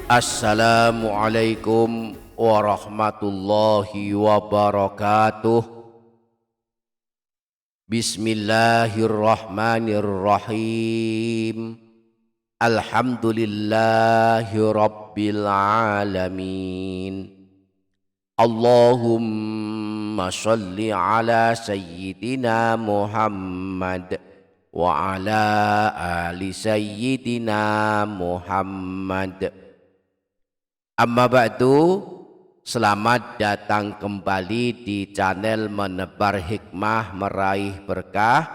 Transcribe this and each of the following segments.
Assalamualaikum warahmatullahi wabarakatuh. Bismillahirrahmanirrahim. Alhamdulillahi rabbil alamin. Allahumma sholli ala sayyidina Muhammad wa ala ali sayyidina Muhammad. Amma ba'du, selamat datang kembali di channel Menebar Hikmah Meraih Berkah.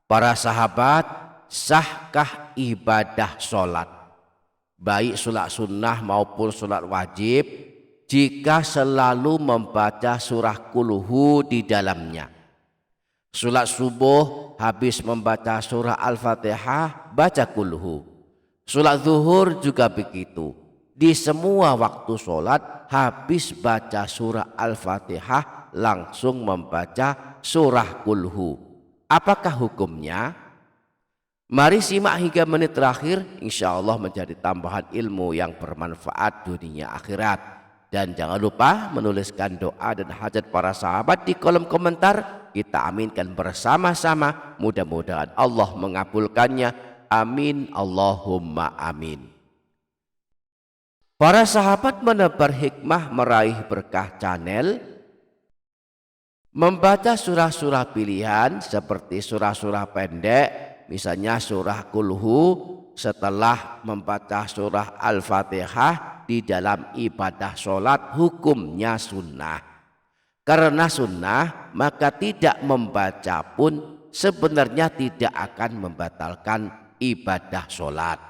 Para sahabat, sahkah ibadah sholat, baik sholat sunnah maupun sholat wajib, jika selalu membaca surah Qul di dalamnya? Sholat subuh habis membaca surah Al-Fatihah, baca Qul. Sholat zuhur juga begitu. Di semua waktu sholat habis baca surah Al-Fatihah langsung membaca surah Qul. Apakah hukumnya? Mari simak hingga menit terakhir, insya Allah menjadi tambahan ilmu yang bermanfaat dunia akhirat. Dan jangan lupa menuliskan doa dan hajat para sahabat di kolom komentar. Kita aminkan bersama-sama, mudah-mudahan Allah mengabulkannya. Amin Allahumma amin. Para sahabat Menebar Hikmah Meraih Berkah channel, membaca surah-surah pilihan seperti surah-surah pendek, misalnya surah Qul setelah membaca surah Al-Fatihah di dalam ibadah sholat, hukumnya sunnah. Karena sunnah, maka tidak membaca pun sebenarnya tidak akan membatalkan ibadah sholat.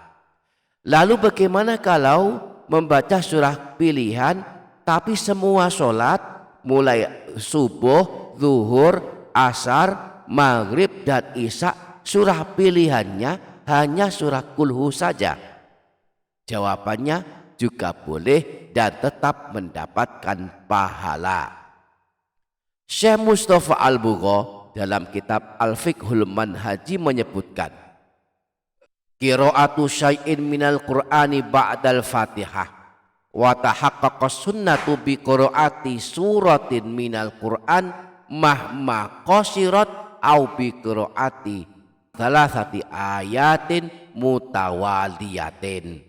Lalu bagaimana kalau membaca surah pilihan tapi semua sholat mulai subuh, zuhur, asar, maghrib dan isya surah pilihannya hanya surah Qul saja? Jawabannya juga boleh dan tetap mendapatkan pahala. Syekh Mustafa Al-Bugha dalam kitab Al-Fiqhul Manhaji menyebutkan, qiraatu syai'in minal Qur'ani ba'dal Fatihah wa tahaqqaqa sunnatu bi qiraati suratin minal Qur'an mahma qasirat au bi qiraati thalathati ayatin mutawaliyatin.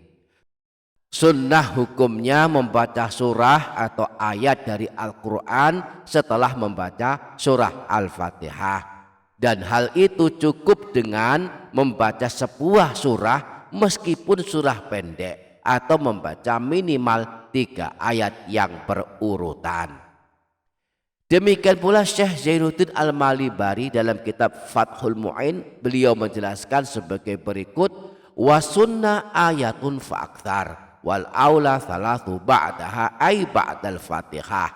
Sunnah hukumnya membaca surah atau ayat dari Al-Quran setelah membaca surah Al-Fatihah. Dan hal itu cukup dengan membaca sebuah surah meskipun surah pendek atau membaca minimal 3 ayat yang berurutan. Demikian pula Syekh Zainuddin Al-Malibari dalam kitab Fathul Mu'in, beliau menjelaskan sebagai berikut: wa sunnah ayatun fa'akthar wal aula thalathu ba'daha ay ba'dal Fatihah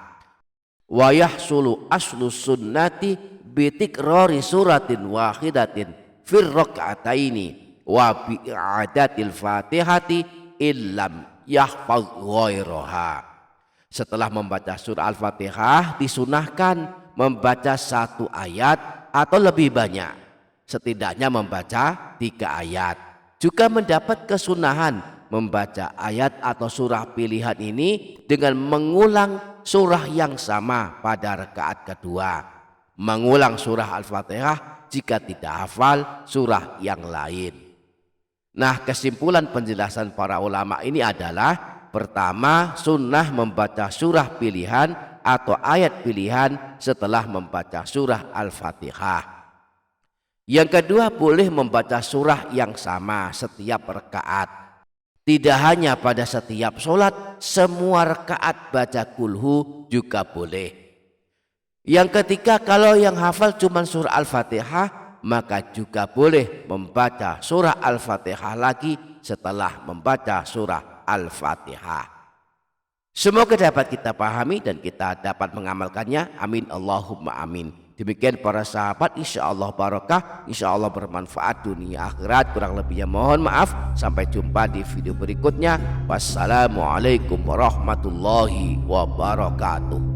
wa yahsulu aslu sunnati bitikrari suratin wahidatin fir rak'ataini wa bi'adatil fatihati illam yahfaz ghairaha. Setelah membaca surah Al-Fatihah disunahkan membaca 1 ayat atau lebih banyak, setidaknya membaca 3 ayat. Juga mendapat kesunahan membaca ayat atau surah pilihan ini dengan mengulang surah yang sama pada rakaat kedua, mengulang surah Al-Fatihah jika tidak hafal surah yang lain. Nah, kesimpulan penjelasan para ulama ini adalah: pertama, sunnah membaca surah pilihan atau ayat pilihan setelah membaca surah Al-Fatihah. Yang kedua, boleh membaca surah yang sama setiap rakaat. Tidak hanya pada setiap sholat, semua rakaat baca Qul juga boleh. Yang ketiga, kalau yang hafal cuma surah Al-Fatihah, maka juga boleh membaca surah Al-Fatihah lagi setelah membaca surah Al-Fatihah. Semoga dapat kita pahami dan kita dapat mengamalkannya. Amin Allahumma amin. Demikian para sahabat, insya Allah barokah, insya Allah bermanfaat dunia akhirat. Kurang lebihnya mohon maaf. Sampai jumpa di video berikutnya. Wassalamualaikum warahmatullahi wabarakatuh.